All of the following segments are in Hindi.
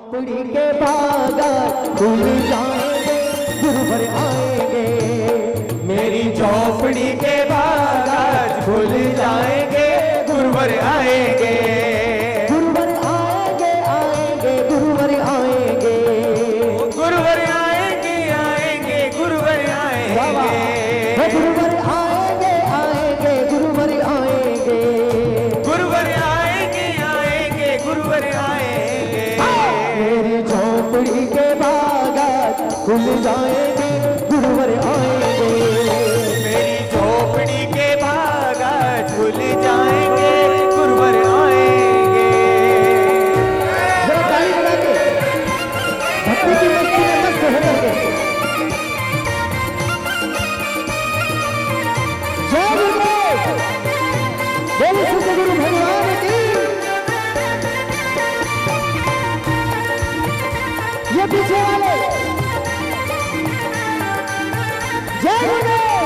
झोपड़ी के बागान खुल जाएंगे, गुरुवर आएंगे। मेरी झोपड़ी के बागान खुल जाएंगे, गुरुवर आएंगे। गुरुवर आएंगे, आएंगे, गुरुवर आएंगे। गुरुवर आएंगे, आएंगे, गुरुवर आएंगे। गुरुवर आएंगे, आएंगे, गुरुवर आएंगे। गुरुवर आएंगे, आएंगे, गुरुवर आएंगे। मेरी झोपड़ी के बागान खुल जाएंगे, गुरुवर आएंगे। मेरी झोपड़ी के बागान खुल जाएंगे, गुरुवर आएंगे। जरा ताली बजा के भक्ति की मस्ती में मस्त होकर के जय गुरुदेव, बोलो सच्चे गुरु भगवान की। ये पीछे वाले जय गुरुदेव।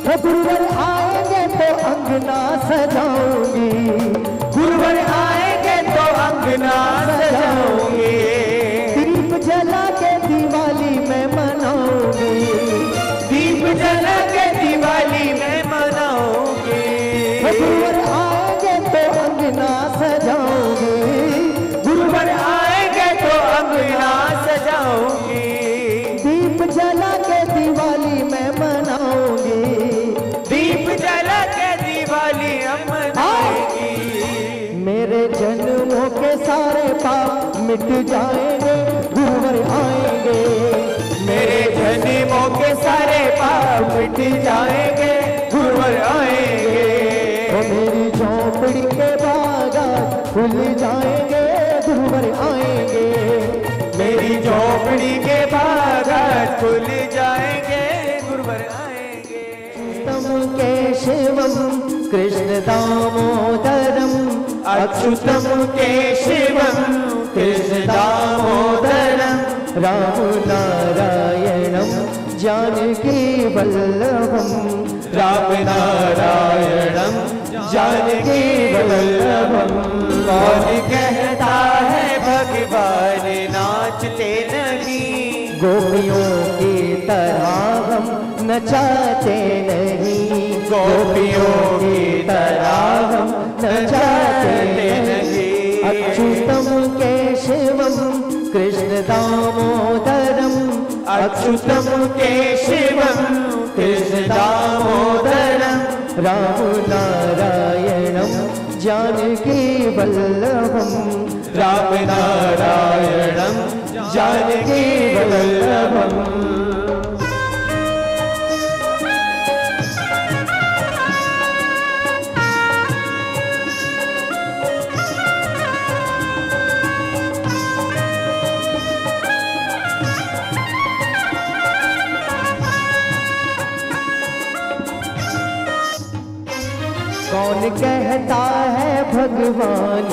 वो गुरुवर आएंगे तो अंगना सजाऊंगी, गुरुवर आएंगे तो अंगना सजाऊंगी। दीप जला के दिवाली में मनाऊंगी, दीप जला के दिवाली में मनाऊंगी। वो गुरुवर आएंगे तो अंगना सजाऊंगी, गुरुवर आएंगे तो अंगना सजाऊंगी। दीप जला के दिवाली में मनाऊंगी। दीप जला के दिवाली हम मनाएंगी। मेरे जन्मों के सारे पाप मिट जाएंगे, गुरुवर आएंगे। मेरे जन्मों के सारे पाप मिट जाएंगे, गुरुवर आएंगे। वो मेरी झोपड़ी के बागान खुल जाएंगे, गुरुवर आएंगे। मेरी झोपड़ी के बागान खुल जाएंगे, गुरुवर आएंगे। तम केशवम कृष्ण दामोदरम, अच्युतम केशवम कृष्ण दामोदरम, राम नारायणम जानकी वल्लभम, राम नारायणम जानकी वल्लभम। कौन कहता है भगवान नाचते नहीं, गोपियों की तरह हम नचाते नहीं। गोपियों की तरह हम नचाते नहीं। नहीं। अच्युतम केशवम कृष्ण दामोदरम, अच्युतम केशवम कृष्ण दामोदरम, राम नारायणम जानकी वल्लभम, राम नारायणम जानकी वल्लभम। कौन कहता है भगवान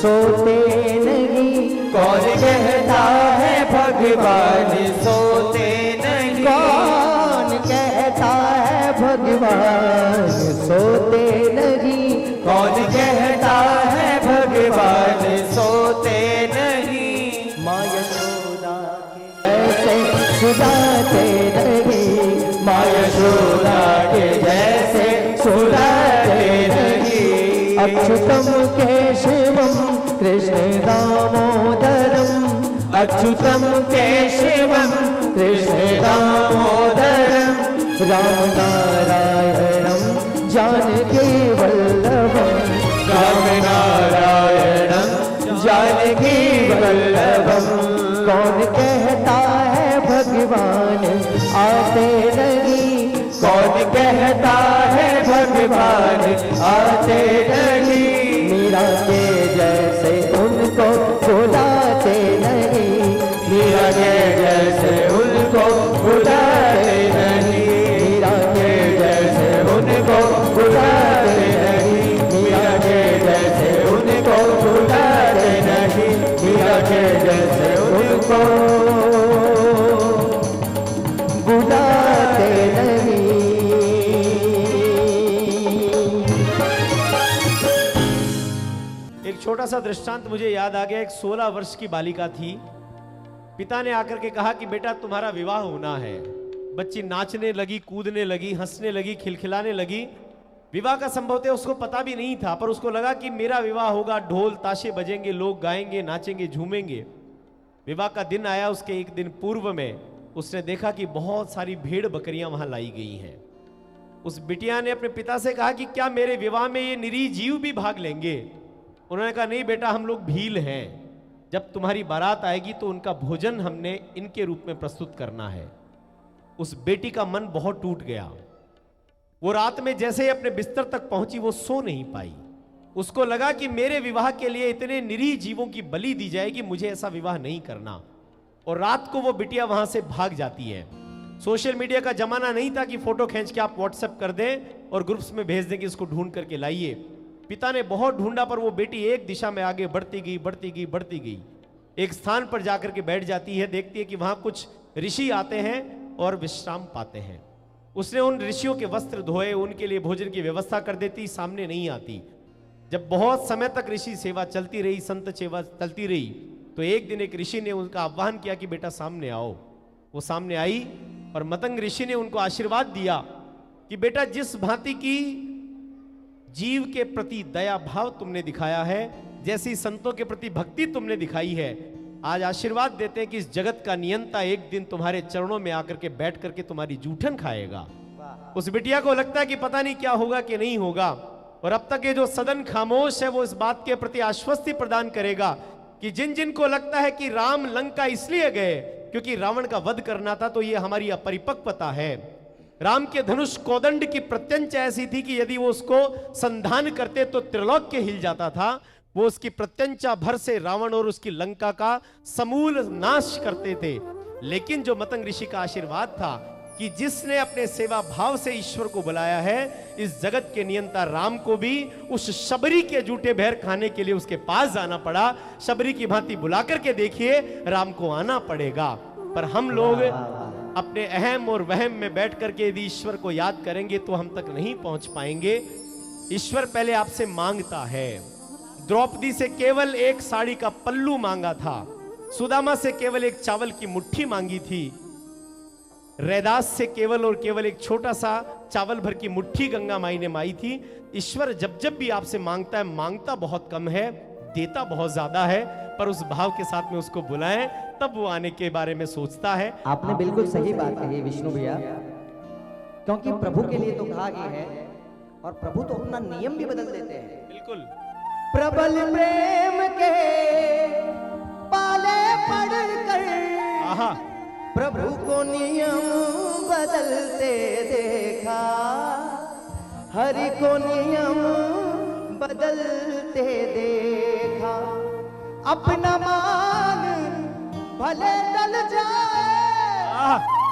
सोते नहीं, कौन कहता है भगवान सोते नहीं, कौन कहता है भगवान सोते नहीं। कौन कहता है भगवान सोते नहीं। माँ यशोदा के ऐसे सुलाते नहीं, माँ यशोदा के जैसे सुलाते नहीं। अच्युतम केशवम कृष्ण दामोदरम, अच्युतम केशवम कृष्ण दामोदरम, राम नारायणम जानकी वल्लभम, राम नारायणम जानकी वल्लभम। कौन कहता है भगवान आते नहीं, कौन कहता है भगवान आते नहीं। मीरा के जैसे उनको बुलाते नहीं, मीरा के जैसे उनको बुलाते नहीं, मीरा के जैसे उनको बुलाते नहीं, मीरा के जैसे उनको बुलाते नहीं, मीरा के जैसे उनको बुलाते नहीं। छोटा सा दृष्टांत मुझे याद आ गया। एक 16 वर्ष की बालिका थी। पिता ने आकर के कहा कि बेटा तुम्हारा विवाह होना है। बच्ची नाचने लगी, कूदने लगी, हंसने लगी, खिलखिलाने लगी। विवाह का संभवतः उसको पता भी नहीं था, पर उसको लगा कि मेरा विवाह होगा, ढोल ताशे बजेंगे, लोग गाएंगे, नाचेंगे, झूमेंगे। विवाह का दिन आया। उसके एक दिन पूर्व में उसने देखा कि बहुत सारी भेड़ बकरियां वहां लाई गई हैं। उस बिटिया ने अपने पिता से कहा कि क्या मेरे विवाह में ये निरीह जीव भी भाग लेंगे? उन्होंने कहा नहीं बेटा, हम लोग भील हैं। जब तुम्हारी बारात आएगी तो उनका भोजन हमने इनके रूप में प्रस्तुत करना है। उस बेटी का मन बहुत टूट गया। वो रात में जैसे ही अपने बिस्तर तक पहुंची, वो सो नहीं पाई। उसको लगा कि मेरे विवाह के लिए इतने निरीह जीवों की बलि दी जाएगी, मुझे ऐसा विवाह नहीं करना। और रात को वो बिटिया वहां से भाग जाती है। सोशल मीडिया का जमाना नहीं था कि फोटो खींच के आप व्हाट्सएप कर दें और ग्रुप्स में भेज दें कि इसको ढूंढ करके लाइए। पिता ने बहुत ढूंढा, पर वो बेटी एक दिशा में आगे बढ़ती गई, बढ़ती गई, बढ़ती गई। एक स्थान पर जाकर के बैठ जाती है। देखती है कि वहां कुछ ऋषि आते हैं और विश्राम पाते हैं। उसने उन ऋषियों के वस्त्र धोए, उनके लिए भोजन की व्यवस्था कर देती, सामने नहीं आती। जब बहुत समय तक ऋषि सेवा चलती रही, संत सेवा चलती रही, तो एक दिन एक ऋषि ने उनका आह्वान किया कि बेटा सामने आओ। वो सामने आई और मतंग ऋषि ने उनको आशीर्वाद दिया कि बेटा जिस भांति की जीव के प्रति दया भाव तुमने दिखाया है, जैसी संतों के प्रति भक्ति तुमने दिखाई है, आज आशीर्वाद देते हैं कि इस जगत का नियंता एक दिन तुम्हारे चरणों में आकर के बैठ करके तुम्हारी जूठन खाएगा। उस बिटिया को लगता है कि पता नहीं क्या होगा कि नहीं होगा, और अब तक ये जो सदन खामोश है वो इस बात के प्रति आश्वस्ति प्रदान करेगा कि जिन जिन को लगता है कि राम लंका इसलिए गए क्योंकि रावण का वध करना था, तो ये हमारी अपरिपक्वता है। राम के धनुष कोदंड की प्रत्यंचा ऐसी थी कि यदि वो उसको संधान करते तो त्रिलोक के हिल जाता था। वो उसकी प्रत्यंचा भर से रावण और उसकी लंका का समूल नाश करते थे। लेकिन जो मतंग ऋषि का आशीर्वाद था कि जिसने अपने सेवा भाव से ईश्वर को बुलाया है, इस जगत के नियंता राम को भी उस शबरी के जूठे बहर खाने के लिए उसके पास जाना पड़ा। शबरी की भांति बुला करके देखिए, राम को आना पड़ेगा। पर हम लोग अपने अहम और वहम में बैठ करके यदि ईश्वर को याद करेंगे तो हम तक नहीं पहुंच पाएंगे। ईश्वर पहले आपसे मांगता है। द्रौपदी से केवल एक साड़ी का पल्लू मांगा था। सुदामा से केवल एक चावल की मुट्ठी मांगी थी। रैदास से केवल और केवल एक छोटा सा चावल भर की मुट्ठी गंगा माई ने माई थी। ईश्वर जब जब भी आपसे मांगता है, मांगता बहुत कम है, देता बहुत ज्यादा है। पर उस भाव के साथ में उसको बुलाएं, तब वो आने के बारे में सोचता है। आपने बिल्कुल सही बात कही विष्णु भैया, क्योंकि प्रभु के लिए तो कहा गया है, और प्रभु तो अपना नियम भी बदल देते हैं। बिल्कुल। प्रबल प्रेम के पाले पड़कर आहा, प्रभु को नियम बदलते देखा, हरि को नियम बदलते देखा। अपना मान भले टल जाए,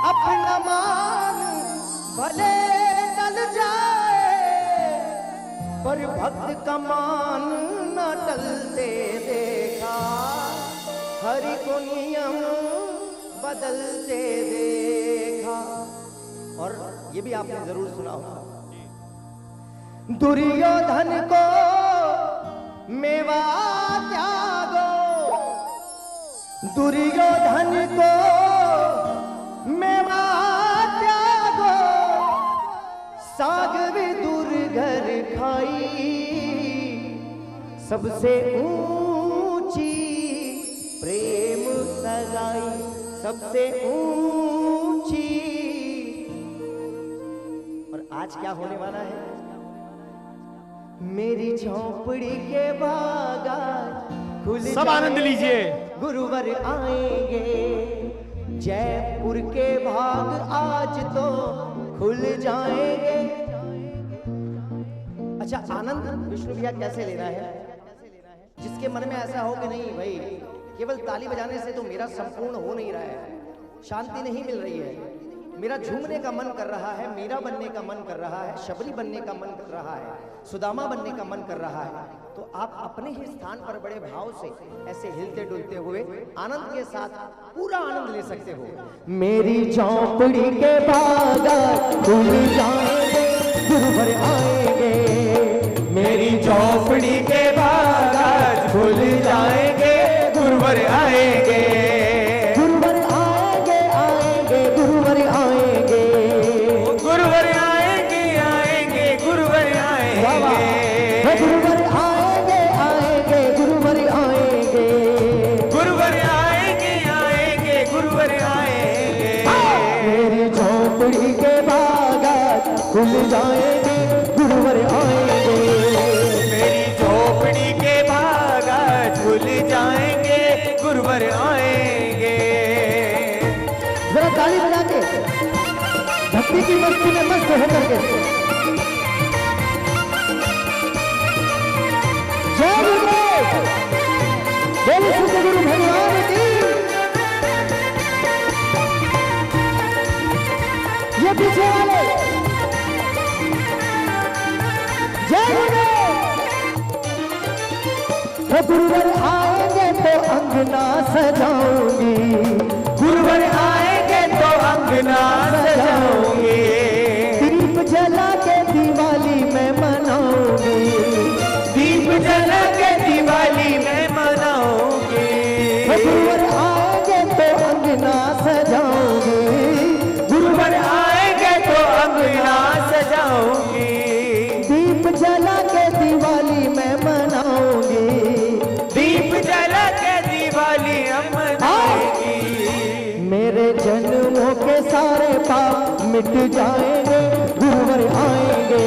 अपना मान भले टल जाए, पर भक्त का मान न टलते देखा, हरि को नियम बदलते देखा। और ये भी आपने जरूर सुना होगा, दुर्योधन को मेवा त्यागो, दुर्योधन को मेवा त्यागो, साग विदुर घर खाई, सबसे ऊंची प्रेम सगाई, सबसे ऊंची। और आज क्या होने वाला है? मेरी झोंपड़ी के बागा खुल सब आनंद लीजिए। गुरुवर आएंगे, जयपुर के भाग आज तो खुल जाएंगे। अच्छा, आनंद विष्णु भैया कैसे लेना है? जिसके मन में ऐसा हो कि नहीं भाई, केवल ताली बजाने से तो मेरा संपूर्ण हो नहीं रहा है, शांति नहीं मिल रही है, मेरा झूमने का मन कर रहा है, मीरा बनने का मन कर रहा है, शबरी बनने का मन कर रहा है, सुदामा बनने का मन कर रहा है, तो आप अपने ही स्थान पर बड़े भाव से ऐसे हिलते डुलते हुए आनंद के साथ पूरा आनंद ले सकते हो। मेरी झोंपड़ी के बागा खुल जाएंगे, गुरुवर आएंगे, मेरी झोपड़ी के बाग आज खुल जाएंगे, गुरुवर आएंगे, गुरुवर आएंगे आएंगे गुरुवर आएंगे, गुरुवर आएंगे आएंगे, गुरुवर आएंगे, गुरुवर आएंगे आएंगे गुरुवर आएंगे, गुरुवर आएंगे आएंगे, गुरुवर आएंगे। मेरी झोपड़ी के बागात खुल जाएंगे, गुरुवर आएंगे, मेरी झोपड़ी के बागात खुल जाएंगे, गुरुवर आएंगे। जरा ताली बजा के भक्ति की मस्ती में मस्त होकर के जय गुरुदेव, बोलो सच्चे गुरु भगवान की। ये पीछे वाले जय गुरुदेव। वो गुरुवर आएंगे तो अंगना सजाऊंगी, गुरुवर आएंगे तो अंगना सजाऊंगी, दीप जला के दिवाली में मनाऊंगी, दीप जला के दिवाली में मनाऊंगी। गुरुवर आएंगे तो अंगना सजाऊंगी, गुरुवर आएंगे तो अंगना सजाऊंगी, दीप जला के दिवाली में मनाऊंगी, दीप जला के दिवाली हम मनाएंगी। मेरे जन्मों के सारे पाप मिट जाएंगे, गुरुवर आएंगे,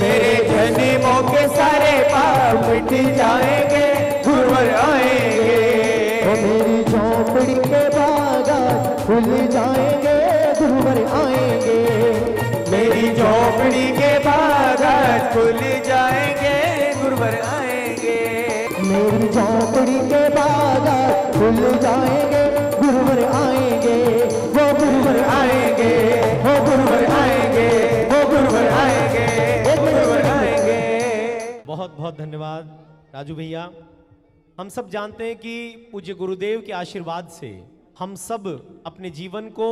मेरे जन्मों के सारे पाप मिट जाएंगे, गुरुवर आएंगे। वो मेरी झोपड़ी के बागात खुल जाएंगे, गुरुवर आएंगे, मेरी झोपड़ी के बागात खुल जाएंगे, गुरुवर आएंगे। मेरी झोपड़ी के बागात खुल जाएंगे, गुरुवर आएंगे, वो गुरुवर आएंगे, हो गुरुवर आएंगे, हो गुरुवर आएंगे, हो गुरुवर आएंगे। बहुत बहुत धन्यवाद राजू भैया। हम सब जानते हैं कि पूज्य गुरुदेव के आशीर्वाद से हम सब अपने जीवन को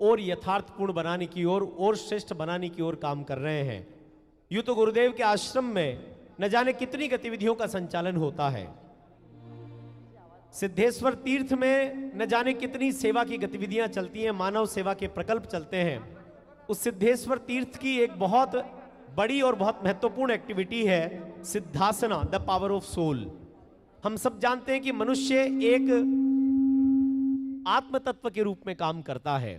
और यथार्थपूर्ण बनाने की ओर और श्रेष्ठ बनाने की ओर काम कर रहे हैं। यूं तो गुरुदेव के आश्रम में न जाने कितनी गतिविधियों का संचालन होता है, सिद्धेश्वर तीर्थ में न जाने कितनी सेवा की गतिविधियां चलती हैं, मानव सेवा के प्रकल्प चलते हैं। उस सिद्धेश्वर तीर्थ की एक बहुत बड़ी और बहुत महत्वपूर्ण एक्टिविटी है सिद्धासना, द पावर ऑफ सोल। हम सब जानते हैं कि मनुष्य एक आत्म तत्व के रूप में काम करता है।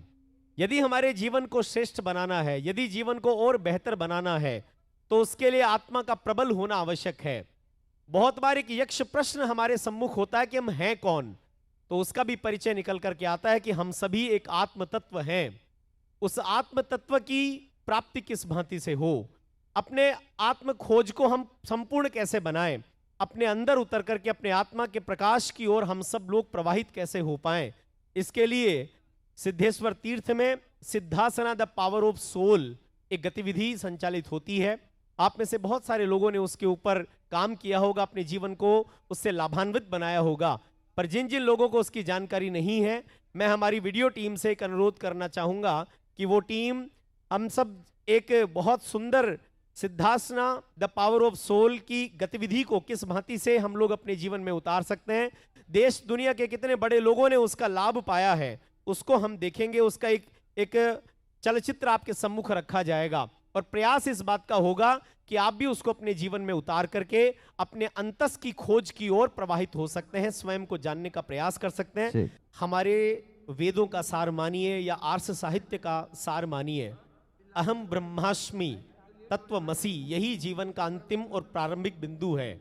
यदि हमारे जीवन को श्रेष्ठ बनाना है, यदि जीवन को और बेहतर बनाना है, तो उसके लिए आत्मा का प्रबल होना आवश्यक है। बहुत बार एक यक्ष प्रश्न हमारे सम्मुख होता है कि हम हैं कौन, तो उसका भी परिचय निकल करके आता है कि हम सभी एक आत्म तत्व हैं। उस आत्म तत्व की प्राप्ति किस भांति से हो, अपने आत्म खोज को हम संपूर्ण कैसे बनाएं, अपने अंदर उतर करके अपने आत्मा के प्रकाश की ओर हम सब लोग प्रवाहित कैसे हो पाएं, इसके लिए सिद्धेश्वर तीर्थ में सिद्धासना द पावर ऑफ सोल एक गतिविधि संचालित होती है। आप में से बहुत सारे लोगों ने उसके ऊपर काम किया होगा, अपने जीवन को उससे लाभान्वित बनाया होगा, पर जिन जिन लोगों को उसकी जानकारी नहीं है, मैं हमारी वीडियो टीम से एक अनुरोध करना चाहूंगा कि वो टीम हम सब एक बहुत सुंदर सिद्धासना द पावर ऑफ सोल की गतिविधि को किस भांति से हम लोग अपने जीवन में उतार सकते हैं, देश दुनिया के कितने बड़े लोगों ने उसका लाभ पाया है, उसको हम देखेंगे। उसका एक चलचित्र आपके सम्मुख रखा जाएगा और प्रयास इस बात का होगा कि आप भी उसको अपने जीवन में उतार करके अपने अंतस की खोज की ओर प्रवाहित हो सकते हैं, स्वयं को जानने का प्रयास कर सकते हैं। हमारे वेदों का सार मानिए या आर्ष साहित्य का सार मानिए, अहम ब्रह्मास्मि तत्वमसि, यही जीवन का अंतिम और प्रारंभिक बिंदु है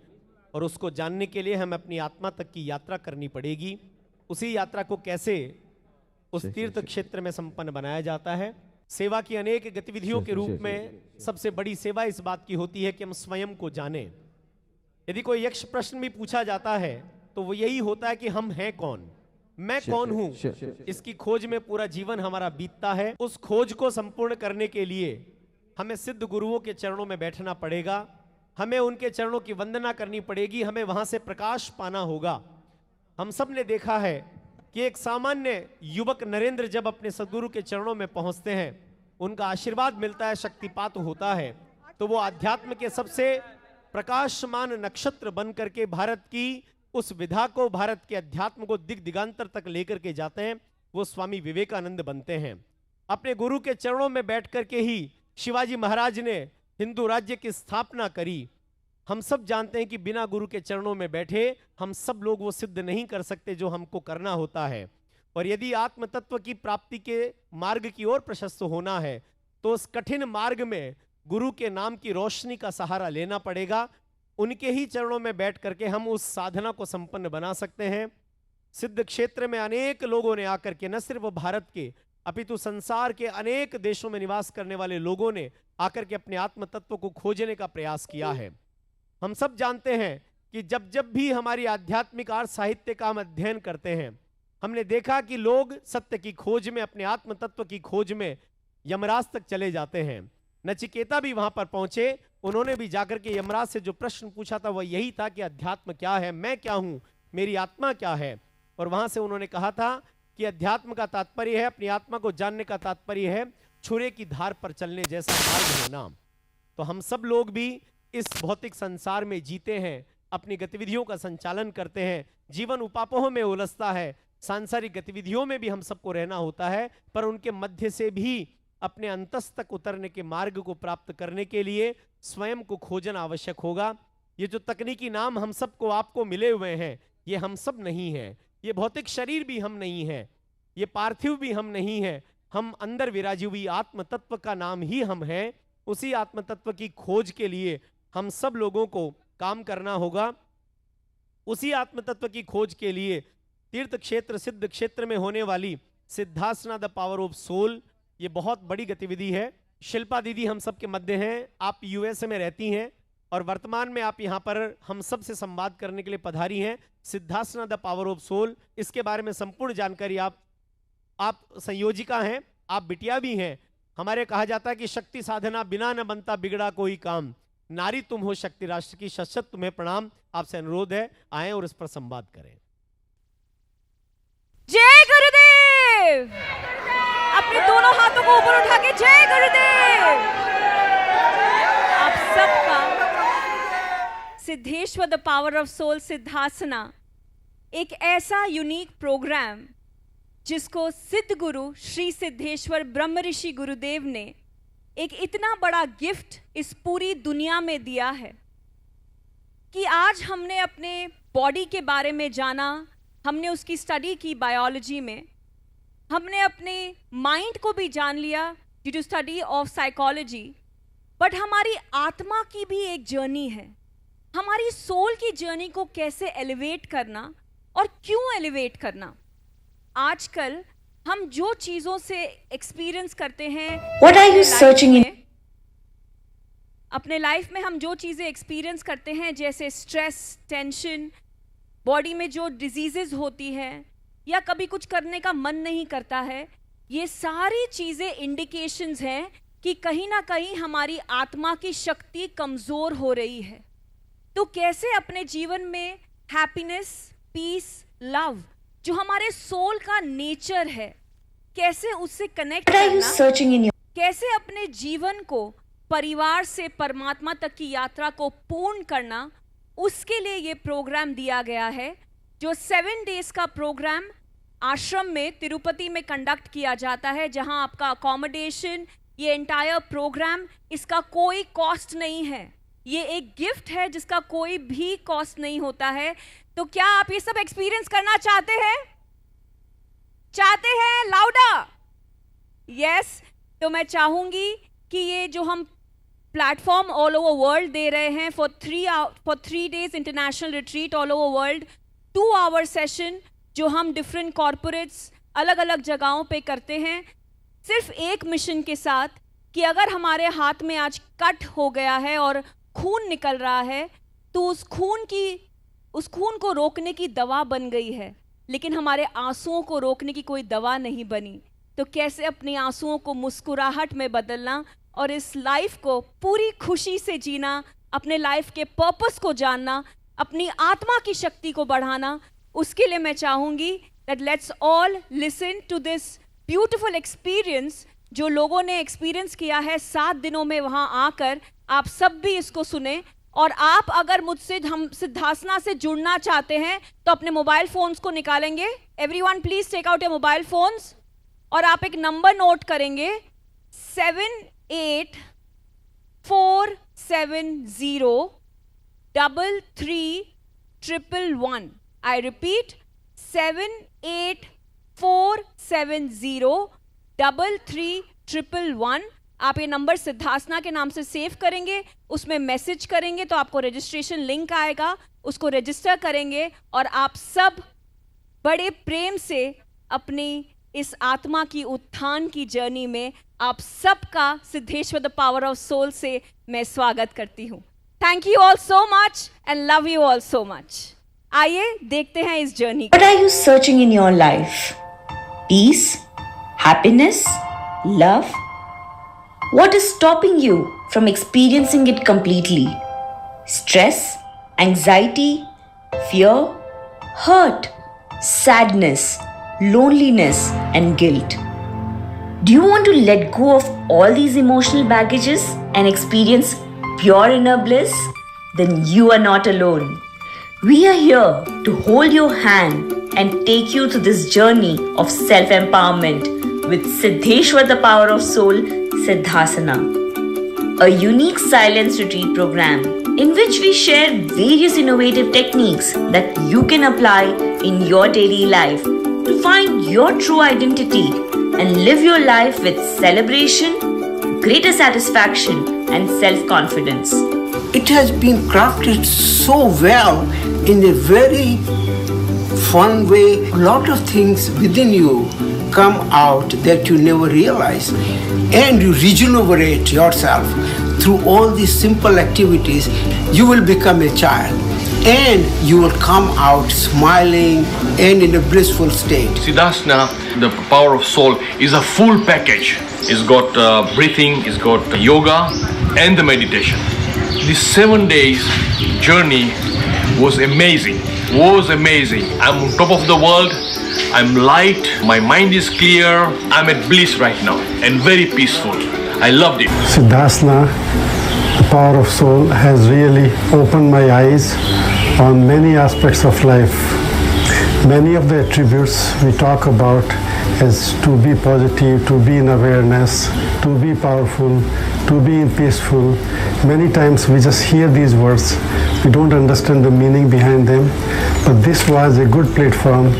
और उसको जानने के लिए हमें अपनी आत्मा तक की यात्रा करनी पड़ेगी। उसी यात्रा को कैसे उस तीर्थ क्षेत्र में संपन्न बनाया जाता है, सेवा की अनेक गतिविधियों के रूप में सबसे बड़ी सेवा इस बात की होती है कि हम स्वयं को जानें। यदि कोई यक्ष प्रश्न भी पूछा जाता है तो वो यही होता है कि हम हैं कौन, मैं कौन हूं, इसकी खोज में पूरा जीवन हमारा बीतता है। उस खोज को संपूर्ण करने के लिए हमें सिद्ध गुरुओं के चरणों में बैठना पड़ेगा, हमें उनके चरणों की वंदना करनी पड़ेगी, हमें वहां से प्रकाश पाना होगा। हम सब ने देखा है कि एक सामान्य युवक नरेंद्र जब अपने सद्गुरु के चरणों में पहुंचते हैं, उनका आशीर्वाद मिलता है, शक्तिपात होता है, तो वो आध्यात्म के सबसे प्रकाशमान नक्षत्र बन करके भारत की उस विधा को, भारत के अध्यात्म को दिग दिगांतर तक लेकर के जाते हैं, वो स्वामी विवेकानंद बनते हैं। अपने गुरु के चरणों में बैठ करके ही शिवाजी महाराज ने हिंदू राज्य की स्थापना करी। हम सब जानते हैं कि बिना गुरु के चरणों में बैठे हम सब लोग वो सिद्ध नहीं कर सकते जो हमको करना होता है। और यदि आत्म तत्व की प्राप्ति के मार्ग की ओर प्रशस्त होना है तो उस कठिन मार्ग में गुरु के नाम की रोशनी का सहारा लेना पड़ेगा। उनके ही चरणों में बैठ करके हम उस साधना को संपन्न बना सकते हैं। सिद्ध क्षेत्र में अनेक लोगों ने आकर के, न सिर्फ भारत के अपितु संसार के अनेक देशों में निवास करने वाले लोगों ने आकर के अपने आत्म तत्व को खोजने का प्रयास किया है। हम सब जानते हैं कि जब जब भी हमारी आध्यात्मिक आर्ट साहित्य का हम अध्ययन करते हैं, हमने देखा कि लोग सत्य की खोज में, अपने आत्म तत्व की खोज में यमराज तक चले जाते हैं। नचिकेता भी वहां पर पहुंचे, उन्होंने भी जाकर के यमराज से जो प्रश्न पूछा था वह यही था कि अध्यात्म क्या है, मैं क्या हूं, मेरी आत्मा क्या है। और वहां से उन्होंने कहा था कि अध्यात्म का तात्पर्य है, अपनी आत्मा को जानने का तात्पर्य है छुरे की धार पर चलने जैसा मार्ग होना। तो हम सब लोग भी इस भौतिक संसार में जीते हैं, अपनी गतिविधियों का संचालन करते हैं, जीवन उपापोह में उलझता है, सांसारिक गतिविधियों में भी हम सबको रहना होता है, पर उनके मध्य से भी अपने अंतस तक उतरने के मार्ग को प्राप्त करने के लिए स्वयं को खोजना आवश्यक होगा। ये जो तकनीकी नाम हम सबको आपको मिले हुए हैं, ये हम सब नहीं है, ये भौतिक शरीर भी हम नहीं है, ये पार्थिव भी हम नहीं है, हम अंदर विराजी हुई आत्म तत्व का नाम ही हम हैं। उसी आत्म तत्व की खोज के लिए हम सब लोगों को काम करना होगा। उसी आत्म तत्व की खोज के लिए तीर्थ क्षेत्र, सिद्ध क्षेत्र में होने वाली सिद्धासना द पावर ऑफ सोल, ये बहुत बड़ी गतिविधि है। शिल्पा दीदी हम सबके मध्य हैं, आप यूएसए में रहती हैं और वर्तमान में आप यहाँ पर हम सब से संवाद करने के लिए पधारी हैं। सिद्धासना द पावर ऑफ सोल, इसके बारे में संपूर्ण जानकारी आप संयोजिका हैं, आप बिटिया भी हैं। हमारे कहा जाता है कि शक्ति साधना बिना न बनता बिगड़ा कोई काम, नारी तुम हो शक्ति राष्ट्र की, शत शत तुम्हें प्रणाम। आपसे अनुरोध है आए और इस पर संवाद करें। जय गुरुदेव। अपने दोनों हाथों को ऊपर उठा के जय गुरुदेव। आप सबका Siddheshwar the power of soul Siddhasana एक ऐसा यूनिक प्रोग्राम जिसको सिद्ध गुरु श्री सिद्धेश्वर ब्रह्म ऋषि गुरुदेव ने एक इतना बड़ा गिफ्ट इस पूरी दुनिया में दिया है कि आज हमने अपने बॉडी के बारे में जाना, हमने उसकी स्टडी की बायोलॉजी में, हमने अपने माइंड को भी जान लिया due to study of psychology, but हमारी आत्मा की भी एक जर्नी है। हमारी सोल की जर्नी को कैसे एलिवेट करना और क्यों एलिवेट करना। आजकल हम जो चीजों से एक्सपीरियंस करते हैं, What are you searching in? अपने लाइफ में हम जो चीजें एक्सपीरियंस करते हैं, जैसे स्ट्रेस, टेंशन, बॉडी में जो डिजीजेस होती हैं, या कभी कुछ करने का मन नहीं करता है, ये सारी चीजें इंडिकेशंस हैं कि कहीं ना कहीं हमारी आत्मा की शक्ति कमजोर हो रही है। तो कैसे अपने जीवन में हैप्पीनेस, पीस, लव, जो हमारे सोल का नेचर है, कैसे उससे कनेक्ट What are you करना, searching in your? कैसे अपने जीवन को परिवार से परमात्मा तक की यात्रा को पूर्ण करना, उसके लिए ये प्रोग्राम दिया गया है, जो 7 डेज का प्रोग्राम आश्रम में तिरुपति में कंडक्ट किया जाता है, जहां आपका अकोमोडेशन, ये एंटायर प्रोग्राम, इसका कोई कॉस्ट नहीं है। ये एक गिफ्ट है जिसका कोई भी कॉस्ट नहीं होता है। तो क्या आप ये सब एक्सपीरियंस करना चाहते हैं? चाहते हैं? Louder yes. तो मैं चाहूंगी कि ये जो हम प्लेटफॉर्म ऑल ओवर वर्ल्ड दे रहे हैं for 3 days international retreat all over world, 2 hour session जो हम डिफरेंट कॉर्पोरेट्स अलग अलग जगहों पे करते हैं, सिर्फ एक मिशन के साथ कि अगर हमारे हाथ में आज कट हो गया है और खून निकल रहा है, तो उस खून को रोकने की दवा बन गई है, लेकिन हमारे आंसुओं को रोकने की कोई दवा नहीं बनी। तो कैसे अपने आंसुओं को मुस्कुराहट में बदलना और इस लाइफ को पूरी खुशी से जीना, अपने लाइफ के पर्पस को जानना, अपनी आत्मा की शक्ति को बढ़ाना, उसके लिए मैं चाहूंगी that let's all listen to this beautiful experience जो लोगों ने एक्सपीरियंस किया है 7 दिनों में वहां आकर। आप सब भी इसको सुने और आप अगर मुझसे हम सिद्धासना से जुड़ना चाहते हैं तो अपने मोबाइल फोन्स को निकालेंगे. Everyone please take out your mobile phones और आप एक नंबर नोट करेंगे 7847033111. I repeat 7847033111. आप ये नंबर सिद्धासना के नाम से सेव करेंगे, उसमें मैसेज करेंगे तो आपको रजिस्ट्रेशन लिंक आएगा, उसको रजिस्टर करेंगे और आप सब बड़े प्रेम से अपनी इस आत्मा की उत्थान की जर्नी में आप सबका Siddheshwar the power of soul से मैं स्वागत करती हूँ. Thank you all so much and love you all so much. आइए देखते हैं इस जर्नी को. What are you searching in your life? Peace? Happiness? Love? What is stopping you from experiencing it completely? Stress? Anxiety? Fear? Hurt? Sadness? Loneliness and guilt? Do you want to let go of all these emotional baggages and experience pure inner bliss? Then you are not alone. We are here to hold your hand and take you through this journey of self-empowerment with Siddheshwar the Power of Soul Siddhasana, a unique silence retreat program in which we share various innovative techniques that you can apply in your daily life to find your true identity and live your life with celebration, greater satisfaction and self-confidence. It has been crafted so well in a very fun way. A lot of things within you come out that you never realize, and you regenerate yourself through all these simple activities. You will become a child and you will come out smiling and in a blissful state. Siddhasana, the power of soul, is a full package. It's got breathing, it's got yoga and the meditation. This 7 days journey was amazing. I'm on top of the world. I'm light. My mind is clear. I'm at bliss right now and very peaceful. I loved it. Siddhasana, the power of soul, has really opened my eyes on many aspects of life. Many of the attributes we talk about as to be positive, to be in awareness, to be powerful, to be peaceful. Many times we just hear these words, we don't understand the meaning behind them, but this was a good platform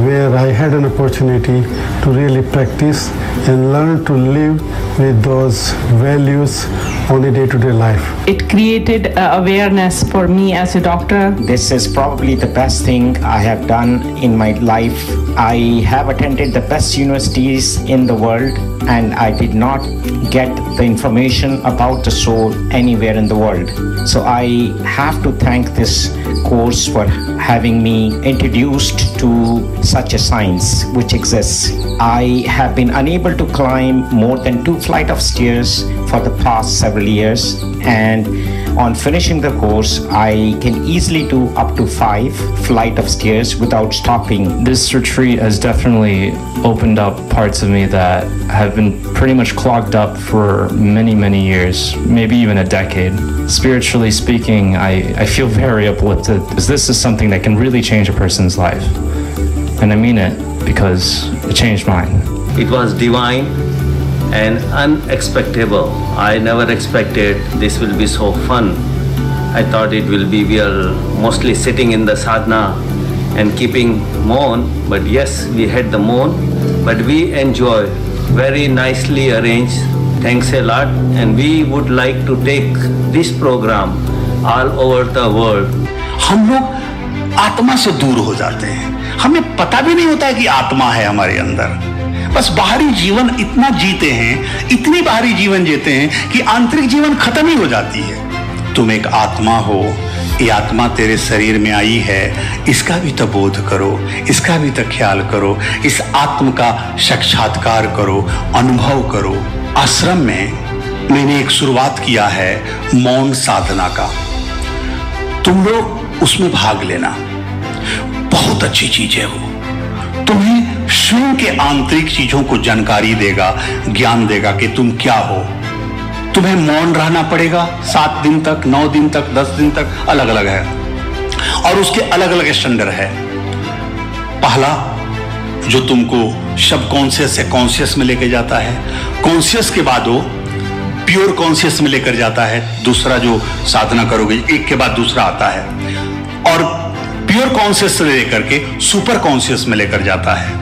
where I had an opportunity to really practice and learn to live with those values on a day-to-day life. It created awareness for me as a doctor. This is probably the best thing I have done in my life. I have attended the best universities in the world and I did not get the information about the soul anywhere in the world. So I have to thank this course for having me introduced to such a science which exists. I have been unable to climb more than 2 flights of stairs for the past several years, and on finishing the course I can easily do up to 5 flights of stairs without stopping. This retreat has definitely opened up parts of me that have been pretty much clogged up for many years, maybe even a decade. Spiritually speaking, I feel very uplifted, because this is something that can really change a person's life, and I mean it because it changed mine. It was divine and unexpected. I never expected this will be so fun. I thought it will be, we are mostly sitting in the sadhana and keeping moan, but yes, we had the moan, but we enjoy, very nicely arranged. Thanks a lot, and we would like to take this program all over the world. हम लोग आत्मा से दूर हो जाते हैं, हमें पता भी नहीं होता है कि आत्मा है हमारे अंदर। बस बाहरी जीवन इतना जीते हैं, इतनी बाहरी जीवन जीते हैं कि आंतरिक जीवन खत्म ही हो जाती है। तुम एक आत्मा हो, ये आत्मा तेरे शरीर में आई है, इसका भी तो बोध करो, इसका भी तो ख्याल करो, इस आत्म का साक्षात्कार करो, अनुभव करो। आश्रम में मैंने एक शुरुआत किया है मौन साधना का, तुम लोग उसमें भाग लेना। बहुत अच्छी चीज है वो, तुम्हें स्वयं के आंतरिक चीजों को जानकारी देगा, ज्ञान देगा कि तुम क्या हो, तुम्हें मौन रहना पड़ेगा 7 दिन तक, 9 दिन तक, 10 दिन तक, अलग अलग है और उसके अलग अलग स्टैंडर्ड है। पहला जो तुमको सबकॉन्शियस से कॉन्शियस में लेके जाता है, कॉन्शियस के बाद वो प्योर कॉन्शियस में लेकर जाता है। दूसरा जो साधना करोगे एक के बाद दूसरा आता है, और प्योर कॉन्शियस से लेकर के सुपर कॉन्शियस में लेकर जाता है।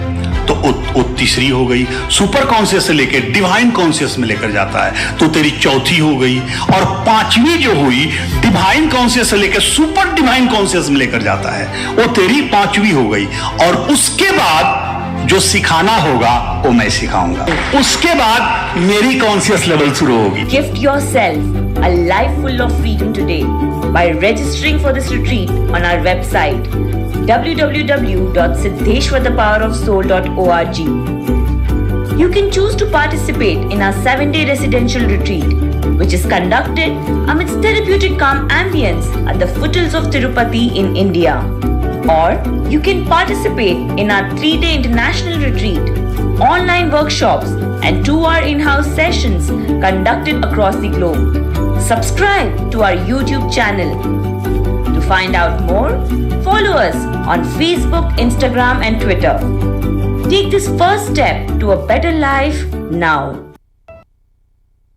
तो वो तीसरी हो गई। सुपर कॉन्शियस से लेकर डिवाइन कॉन्शियस में लेकर जाता है तो तेरी चौथी हो गई। और पांचवी जो हुई डिवाइन कॉन्शियस से लेकर सुपर डिवाइन कॉन्शियस में लेकर जाता है, वो तेरी पांचवी हो गई। और उसके बाद जो सिखाना होगा वो मैं सिखाऊंगा। उसके बाद मेरी कॉन्शियस लेवल शुरू होगी। Gift yourself a life full of freedom today by registering for this retreat on our website www.siddheshwarthepowerofsoul.org. You can choose to participate in our 7-day residential retreat, which is conducted amidst therapeutic calm ambience at the foothills of Tirupati in India. Or you can participate in our 3-day international retreat, online workshops and 2-hour in-house sessions conducted across the globe. Subscribe to our YouTube channel. To find out more, follow us on Facebook, Instagram and Twitter. Take this first step to a better life now.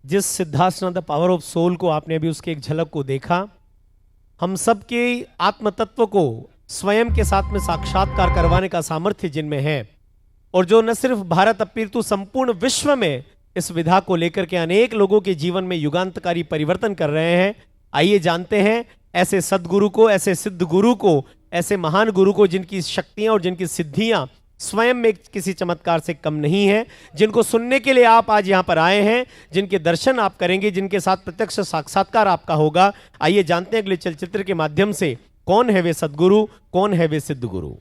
जिस सिद्धासना द पावर ऑफ सोल को आपने अभी उसके एक झलक को देखा, हम सब के आत्म तत्व को स्वयं के साथ में साक्षात्कार करवाने का सामर्थ्य जिनमें है, और जो न सिर्फ भारत अपितु संपूर्ण विश्व में इस विधा को लेकर के अनेक लोगों के जीवन में युगांतकारी परिवर्तन कर रहे हैं। आइए जानते हैं ऐसे सदगुरु को, ऐसे सिद्ध गुरु को, ऐसे महान गुरु को जिनकी शक्तियां और जिनकी सिद्धियां स्वयं में किसी चमत्कार से कम नहीं है, जिनको सुनने के लिए आप आज यहां पर आए हैं, जिनके दर्शन आप करेंगे, जिनके साथ प्रत्यक्ष साक्षात्कार आपका होगा। आइए जानते हैं अगले चलचित्र के माध्यम से कौन है वे सदगुरु, कौन है वे सिद्ध गुरु।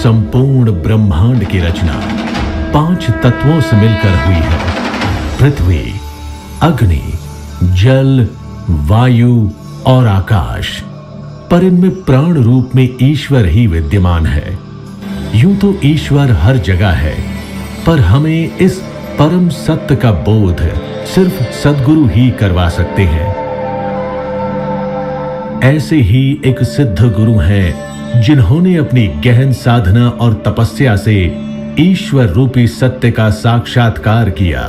संपूर्ण ब्रह्मांड की रचना 5 तत्वों से मिलकर हुई है। पृथ्वी, अग्नि, जल, वायु और आकाश। पर इनमें प्राण रूप में ईश्वर ही विद्यमान है। यूं तो ईश्वर हर जगह है, पर हमें इस परम सत्य का बोध सिर्फ सद्गुरु ही करवा सकते हैं। ऐसे ही एक सिद्ध गुरु हैं जिन्होंने अपनी गहन साधना और तपस्या से ईश्वर रूपी सत्य का साक्षात्कार किया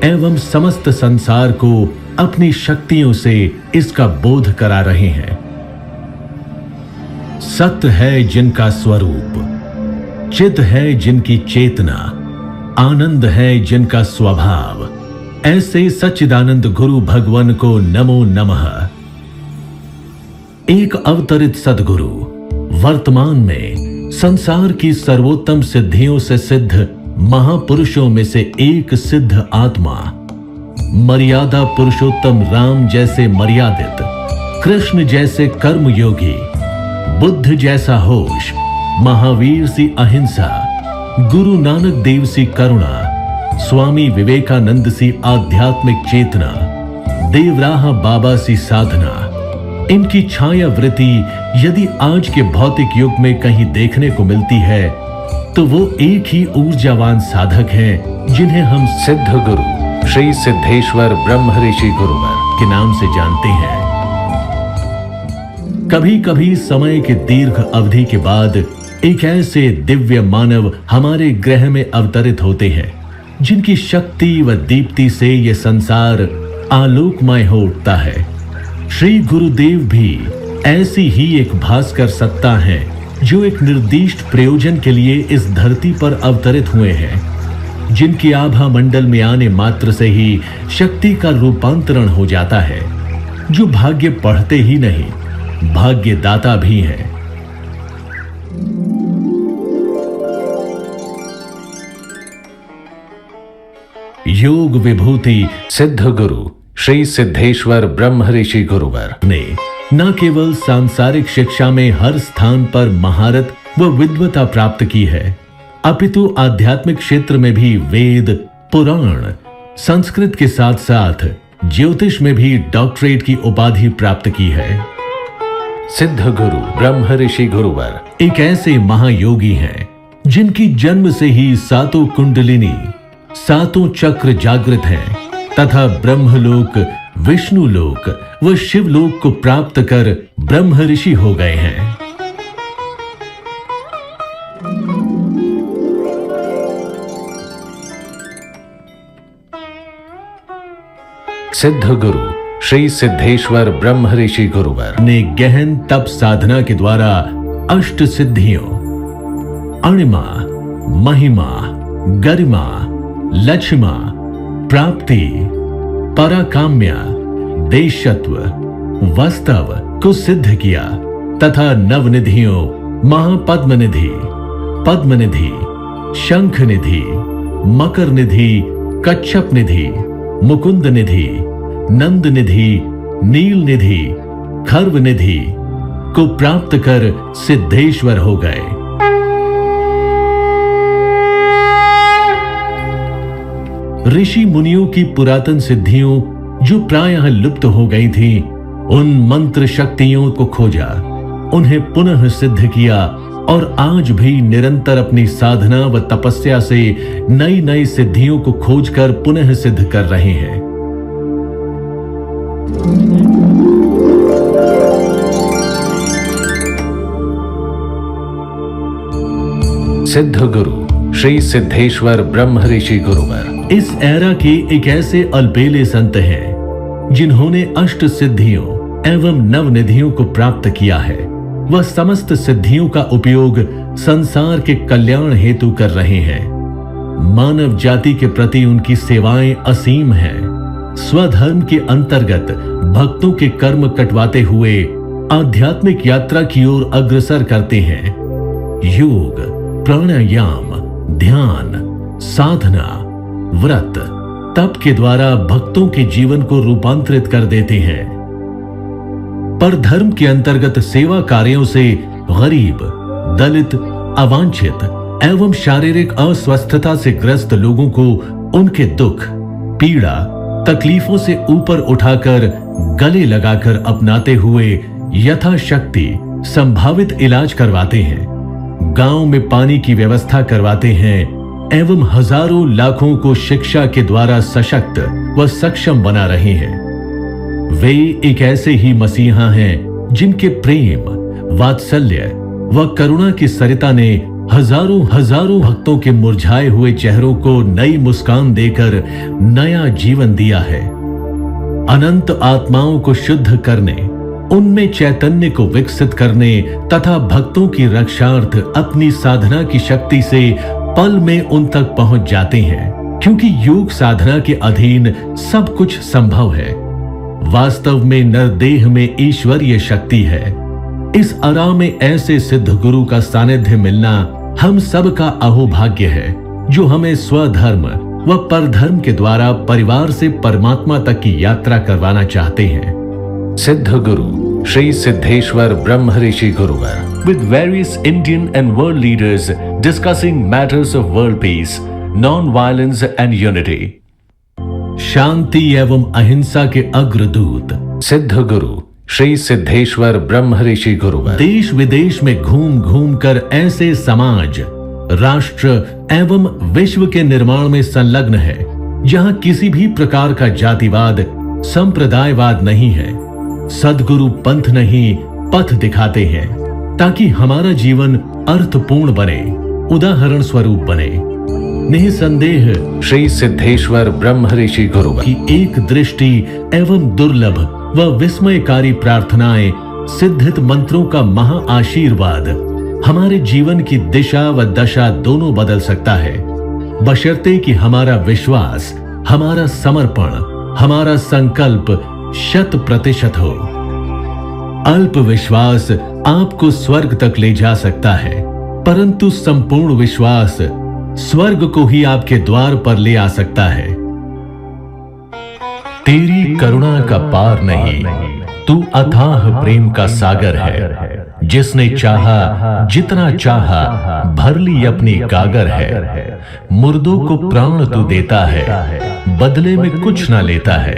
एवं समस्त संसार को अपनी शक्तियों से इसका बोध करा रहे हैं। सत्य है जिनका स्वरूप, चित है जिनकी चेतना, आनंद है जिनका स्वभाव, ऐसे सच्चिदानंद गुरु भगवान को नमो नमः। एक अवतरित सद्गुरु वर्तमान में संसार की सर्वोत्तम सिद्धियों से सिद्ध महापुरुषों में से एक सिद्ध आत्मा, मर्यादा पुरुषोत्तम राम जैसे मर्यादित, कृष्ण जैसे कर्मयोगी, बुद्ध जैसा होश, महावीर सी अहिंसा, गुरु नानक देव सी करुणा, स्वामी विवेकानंद सी आध्यात्मिक चेतना, देवराह बाबा सी साधना, इनकी छायावृत्ति यदि आज के भौतिक युग में कहीं देखने को मिलती है तो वो एक ही ऊर्जावान साधक हैं जिन्हें हम सिद्ध गुरु श्री सिद्धेश्वर ब्रह्म ऋषि गुरुवर के नाम से जानते हैं। कभी कभी समय के दीर्घ अवधि के बाद एक ऐसे दिव्य मानव हमारे ग्रह में अवतरित होते हैं जिनकी शक्ति व दीप्ति से यह संसार आलोकमय हो उठता है। श्री गुरुदेव भी ऐसी ही एक भास्कर सत्ता है जो एक निर्दिष्ट प्रयोजन के लिए इस धरती पर अवतरित हुए हैं, जिनकी आभा मंडल में आने मात्र से ही शक्ति का रूपांतरण हो जाता है, जो भाग्य पढ़ते ही नहीं भाग्य दाता भी हैं। योग विभूति सिद्ध गुरु श्री सिद्धेश्वर ब्रह्म ऋषि गुरुवर ने न केवल सांसारिक शिक्षा में हर स्थान पर महारत व विद्वता प्राप्त की है, अपितु आध्यात्मिक क्षेत्र में भी वेद, पुराण, संस्कृत के साथ साथ ज्योतिष में भी डॉक्टरेट की उपाधि प्राप्त की है। सिद्ध गुरु ब्रह्म ऋषि गुरुवर एक ऐसे महायोगी हैं जिनकी जन्म से ही सातों कुंडलिनी, सातों चक्र जागृत हैं तथा ब्रह्मलोक, विष्णुलोक व शिवलोक को प्राप्त कर ब्रह्म ऋषि हो गए हैं। सिद्ध गुरु श्री सिद्धेश्वर ब्रह्म ऋषि गुरुवर ने गहन तप साधना के द्वारा अष्ट सिद्धियों अणिमा, महिमा, गरिमा, लक्ष्मा, प्राप्ति, पराकाम्य, देशत्व, वास्तव को सिद्ध किया तथा नवनिधियों महापद्मनिधि, पद्मनिधि, शंखनिधि, मकर निधि, कच्छप निधि, मुकुंद निधि, नंद निधि, नील निधि, खर्व निधि को प्राप्त कर सिद्धेश्वर हो गए। ऋषि मुनियों की पुरातन सिद्धियों जो प्रायः लुप्त हो गई थीं, उन मंत्र शक्तियों को खोजा, उन्हें पुनः सिद्ध किया और आज भी निरंतर अपनी साधना व तपस्या से नई नई सिद्धियों को खोजकर पुनः सिद्ध कर रहे हैं। सिद्ध गुरु श्री सिद्धेश्वर ब्रह्म ऋषि गुरुवर इस एरा के एक ऐसे अलबेले संत हैं जिन्होंने अष्ट सिद्धियों एवं नवनिधियों को प्राप्त किया है। वह समस्त सिद्धियों का उपयोग संसार के कल्याण हेतु कर रहे हैं। मानव जाति के प्रति उनकी सेवाएं असीम हैं। स्वधर्म के अंतर्गत भक्तों के कर्म कटवाते हुए आध्यात्मिक यात्रा की ओर अग्रसर करते हैं। योग, प्राणायाम, ध्यान, साधना, व्रत, तप के द्वारा भक्तों के जीवन को रूपांतरित कर देते हैं। पर धर्म के अंतर्गत सेवा कार्यों से गरीब, दलित, अवांछित एवं शारीरिक अस्वस्थता से ग्रस्त लोगों को उनके दुख, पीड़ा, तकलीफों से ऊपर उठाकर गले लगाकर अपनाते हुए यथाशक्ति संभावित इलाज करवाते हैं। गांव में पानी की व्यवस्था करवाते हैं एवं हजारों लाखों को शिक्षा के द्वारा सशक्त व सक्षम बना रहे हैं। वे एक ऐसे ही मसीहा हैं जिनके प्रेम, वात्सल्य व करुणा की सरिता ने हजारों हजारों भक्तों के मुरझाए हुए चेहरों को नई मुस्कान देकर नया जीवन दिया है। अनंत आत्माओं को शुद्ध करने, उनमें चैतन्य को विकसित करने तथा भक्तों की रक्षार्थ अपनी साधना की शक्ति से पल में उन तक पहुंच जाते हैं, क्योंकि योग साधना के अधीन सब कुछ संभव है। वास्तव में नरदेह में ईश्वरीय शक्ति है। इस अरा में ऐसे सिद्ध गुरु का सानिध्य मिलना हम सब का अहोभाग्य है, जो हमें स्वधर्म व परधर्म के द्वारा परिवार से परमात्मा तक की यात्रा करवाना चाहते हैं। सिद्ध गुरु श्री सिद्धेश्वर ब्रह्म ऋषि गुरुवर with various Indian and world leaders discussing matters of world peace, non-violence and unity. शांति एवं अहिंसा के अग्रदूत सिद्ध गुरु श्री सिद्धेश्वर ब्रह्म ऋषि गुरुवर देश विदेश में घूम घूम कर ऐसे समाज, राष्ट्र एवं विश्व के निर्माण में संलग्न है जहां किसी भी प्रकार का जातिवाद, संप्रदायवाद नहीं है। सद्गुरु पंथ नहीं पथ दिखाते हैं ताकि हमारा जीवन अर्थपूर्ण बने, उदाहरण स्वरूप बने। निसंदेह श्री सिद्धेश्वर ब्रह्म ऋषि गुरुवर की एक दृष्टि एवं दुर्लभ व विस्मयकारी प्रार्थनाएं, सिद्धित मंत्रों का महा आशीर्वाद हमारे जीवन की दिशा व दशा दोनों बदल सकता है, बशर्ते कि हमारा विश्वास, हमारा समर्पण, हमारा संकल्प 100% हो। अल्प विश्वास आपको स्वर्ग तक ले जा सकता है, परंतु संपूर्ण विश्वास स्वर्ग को ही आपके द्वार पर ले आ सकता है। तेरी करुणा का पार नहीं, तू अथाह प्रेम का सागर है, जिसने चाहा जितना चाहा भर ली अपनी कागर है। मुर्दों को प्राण तू देता है, बदले में कुछ ना लेता है।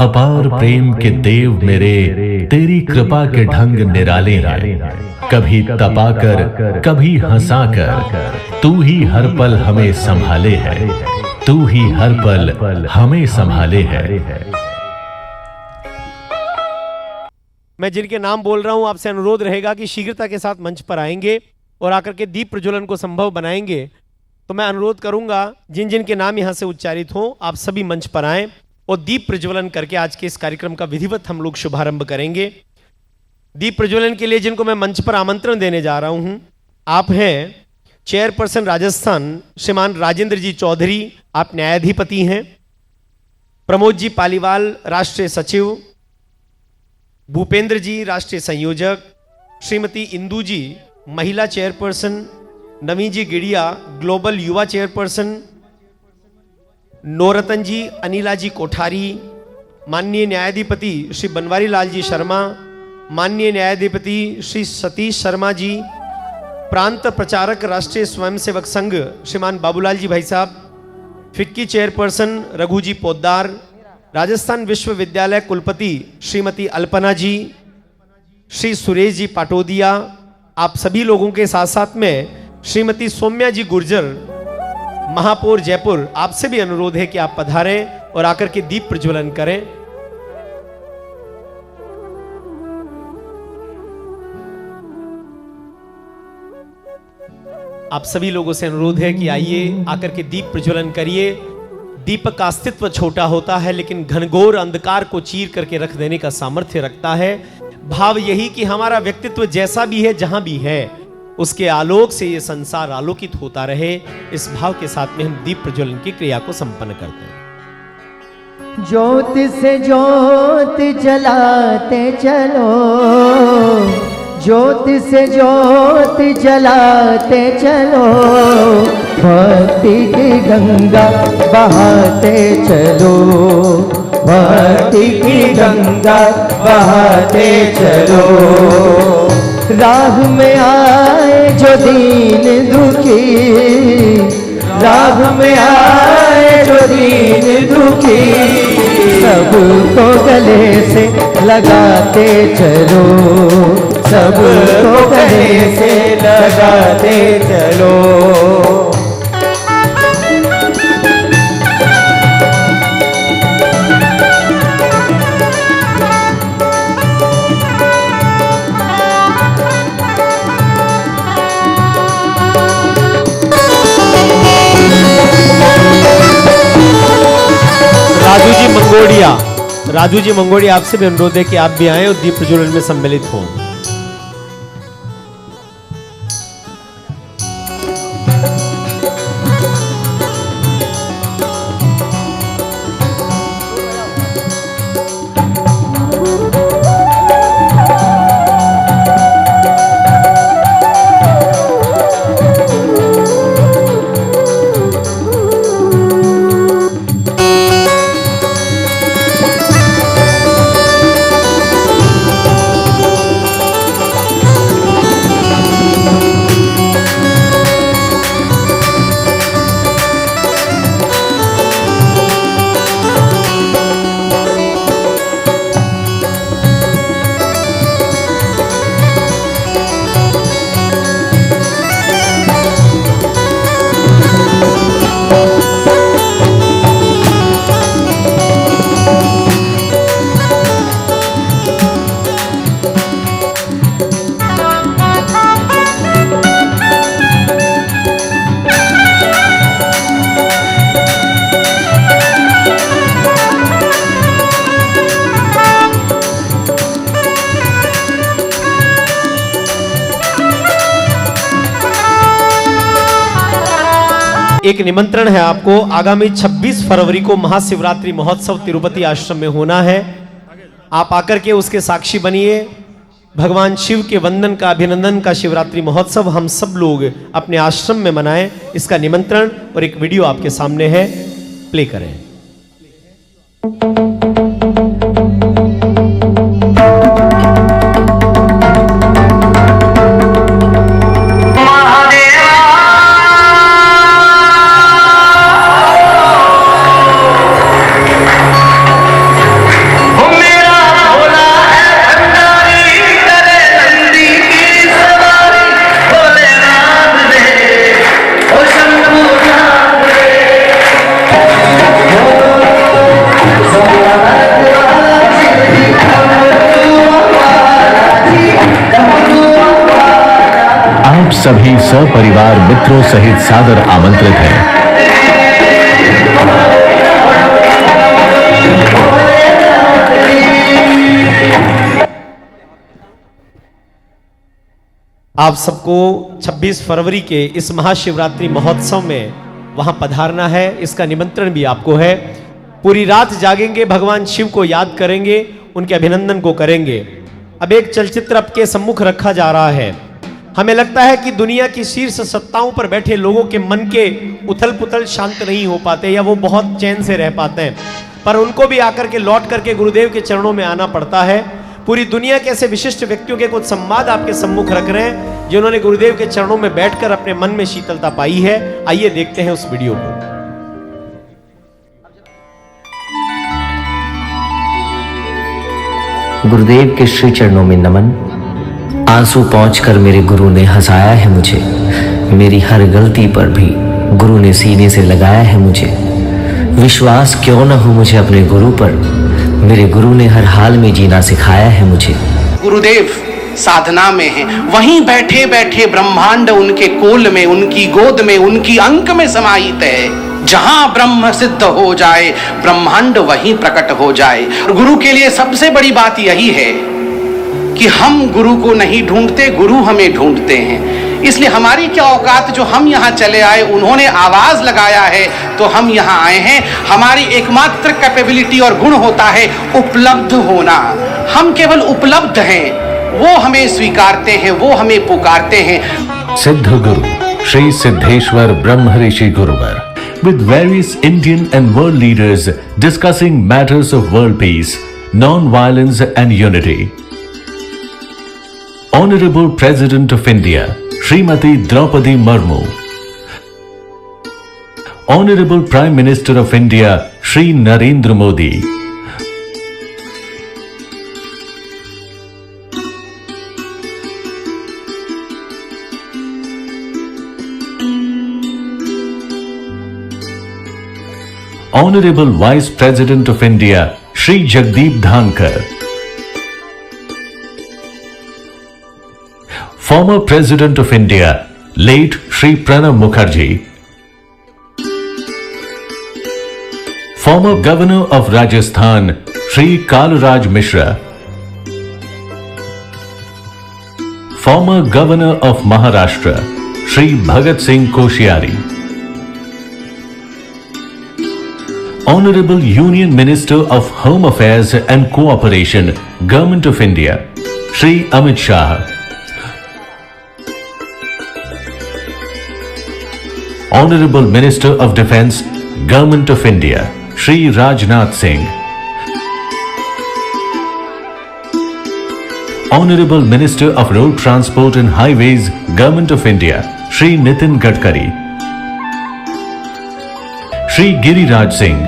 अपार प्रेम के देव मेरे, तेरी कृपा के ढंग निराले हैं। कभी तपाकर कभी हंसाकर तू ही हर पल हमें संभाले है, तू ही हर पल हमें संभाले है। मैं जिनके नाम बोल रहा हूं आपसे अनुरोध रहेगा कि शीघ्रता के साथ मंच पर आएंगे और आकर के दीप प्रज्वलन को संभव बनाएंगे। तो मैं अनुरोध करूंगा जिन जिन के नाम यहां से उच्चारित हों आप सभी मंच पर आएं और दीप प्रज्वलन करके आज के इस कार्यक्रम का विधिवत हम लोग शुभारंभ करेंगे। दीप प्रज्वलन के लिए जिनको मैं मंच पर आमंत्रण देने जा रहा हूं, आप हैं चेयरपर्सन राजस्थान श्रीमान राजेंद्र जी चौधरी, आप न्यायाधिपति हैं। प्रमोद जी पालीवाल राष्ट्रीय सचिव, भूपेंद्र जी राष्ट्रीय संयोजक, श्रीमती इंदू जी महिला चेयरपर्सन, नवीन जी गिड़िया ग्लोबल युवा चेयरपर्सन, नौरतन जी अनिला जी कोठारी, माननीय न्यायाधिपति श्री बनवारी लाल जी शर्मा, माननीय न्यायाधिपति श्री सतीश शर्मा जी, प्रांत प्रचारक राष्ट्रीय स्वयंसेवक संघ श्रीमान बाबूलाल जी भाई साहब, फिक्की चेयरपर्सन रघु जी पोद्दार, राजस्थान विश्वविद्यालय कुलपति श्रीमती अल्पना जी, श्री सुरेश जी पाटोदिया, आप सभी लोगों के साथ साथ में श्रीमती सौम्या जी गुर्जर महापौर जयपुर, आपसे भी अनुरोध है कि आप पधारें और आकर के दीप प्रज्वलन करें। आप सभी लोगों से अनुरोध है कि आइए आकर के दीप प्रज्वलन करिए। दीपक का अस्तित्व छोटा होता है लेकिन घनघोर अंधकार को चीर करके रख देने का सामर्थ्य रखता है। भाव यही कि हमारा व्यक्तित्व जैसा भी है जहां भी है उसके आलोक से ये संसार आलोकित होता रहे। इस भाव के साथ में हम दीप प्रज्वलन की क्रिया को संपन्न करते हैं। ज्योत से ज्योत जलाते चलो, ज्योत से ज्योत जलाते चलो, भक्ति की गंगा बहाते चलो, भक्ति की गंगा बहाते चलो। राह में आए जो दीन दुखी, राह में आए जो दीन दुखी, सबको गले से लगाते चलो, सबको गले से लगाते चलो। राजू जी मंगोड़िया आपसे भी अनुरोध है कि आप भी आएं और दीप प्रज्वलन में सम्मिलित हों। एक निमंत्रण है आपको, आगामी 26 फरवरी को महाशिवरात्रि महोत्सव तिरुपति आश्रम में होना है। आप आकर के उसके साक्षी बनिए। भगवान शिव के वंदन का, अभिनंदन का शिवरात्रि महोत्सव हम सब लोग अपने आश्रम में मनाएं। इसका निमंत्रण और एक वीडियो आपके सामने है, प्ले करें। सभी सपरिवार मित्रों सहित सादर आमंत्रित हैं। आप सबको 26 फरवरी के इस महाशिवरात्रि महोत्सव में वहां पधारना है, इसका निमंत्रण भी आपको है। पूरी रात जागेंगे, भगवान शिव को याद करेंगे, उनके अभिनंदन को करेंगे। अब एक चलचित्र आपके सम्मुख रखा जा रहा है। हमें लगता है कि दुनिया की शीर्ष सत्ताओं पर बैठे लोगों के मन के उथल पुथल शांत नहीं हो पाते या वो बहुत चैन से रह पाते हैं, पर उनको भी आकर के लौट करके गुरुदेव के चरणों में आना पड़ता है। पूरी दुनिया के ऐसे विशिष्ट व्यक्तियों के कुछ संवाद आपके सम्मुख रख रहे हैं जिन्होंने गुरुदेव के चरणों में बैठकर अपने मन में शीतलता पाई है। आइए देखते हैं उस वीडियो को। गुरुदेव के श्री चरणों में नमन। आंसू पहुंचकर मेरे गुरु ने हंसाया है मुझे, मेरी हर गलती पर भी गुरु ने सीने से लगाया है मुझे। विश्वास क्यों न हो मुझे अपने गुरु पर, मेरे गुरु ने हर हाल में जीना सिखाया है मुझे। गुरुदेव साधना में हैं, वहीं बैठे बैठे ब्रह्मांड उनके कोल में, उनकी गोद में, उनकी अंक में समाहित है। जहां ब्रह्म सिद्ध हो जाए, ब्रह्मांड वहीं प्रकट हो जाए। गुरु के लिए सबसे बड़ी बात यही है कि हम गुरु को नहीं ढूंढते, गुरु हमें ढूंढते हैं। इसलिए हमारी क्या औकात, जो हम यहाँ चले आए, उन्होंने आवाज लगाया है तो हम यहाँ आए हैं। हमारी एकमात्र कैपेबिलिटी और गुण होता है उपलब्ध होना। हम केवल उपलब्ध हैं, वो हमें स्वीकारते हैं, वो हमें पुकारते हैं। सिद्ध गुरु श्री सिद्धेश्वर ब्रह्म ऋषि गुरुवर with various Indian and world leaders discussing matters of world peace, non-violence and unity. Honorable President of India, Srimati Draupadi Murmu. Honorable Prime Minister of India, Shri Narendra Modi. Honorable Vice President of India, Shri Jagdeep Dhankar. Former President of India, late Shri Pranab Mukherjee. Former Governor of Rajasthan, Shri Kalraj Mishra. Former Governor of Maharashtra, Shri Bhagat Singh Koshyari. Honorable Union Minister of Home Affairs and Cooperation, Government of India, Shri Amit Shah. Honorable Minister of Defence, Government of India, Shri Rajnath Singh. Honorable Minister of Road Transport and Highways, Government of India, Shri Nitin Gadkari. Shri Giriraj Singh.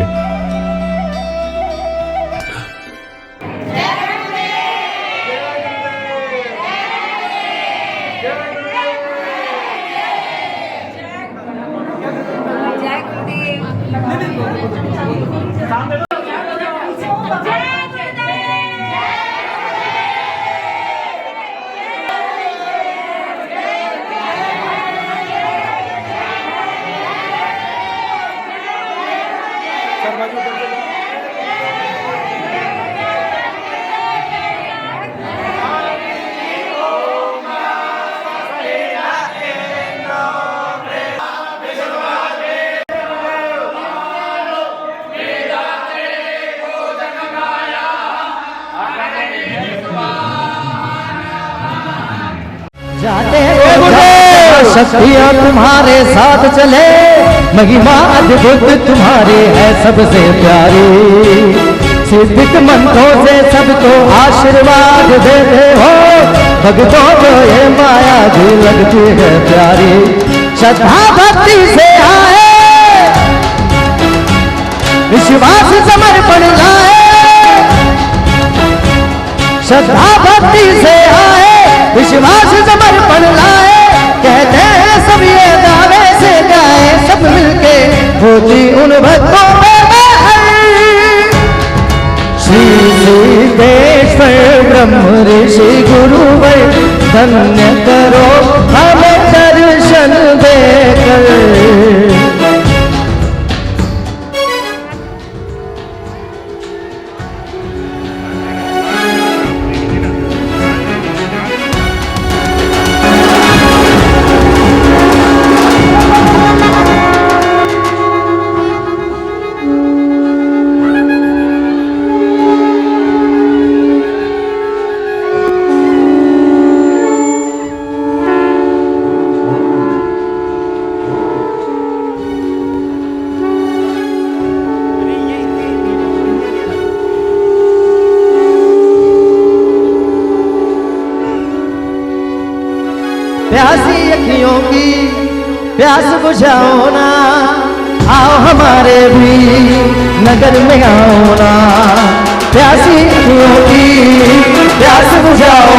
शक्तियाँ तुम्हारे साथ चले, महिमा अद्भुत तुम्हारी है सबसे प्यारी। सिद्धिक मंत्रों से सबको आशीर्वाद देते हो, भक्तों को ये माया भी लगती है प्यारी। श्रद्धा भक्ति से आए, विश्वास समर्पण लाए। श्रद्धा भक्ति से आए, विश्वास समर्पण लाए। कहते हैं सब ये दावे से गाए, सब मिलके होती उन भक्तों में बहार। श्री सिद्धेश्वर ब्रह्म ऋषि गुरुवर, धन्य करो हमें। दर्शन देकर। प्यासी अखियों की प्यास बुझाओ ना, आओ हमारे भी नगर में आओ ना। प्यासी अखियों की प्यास बुझाओ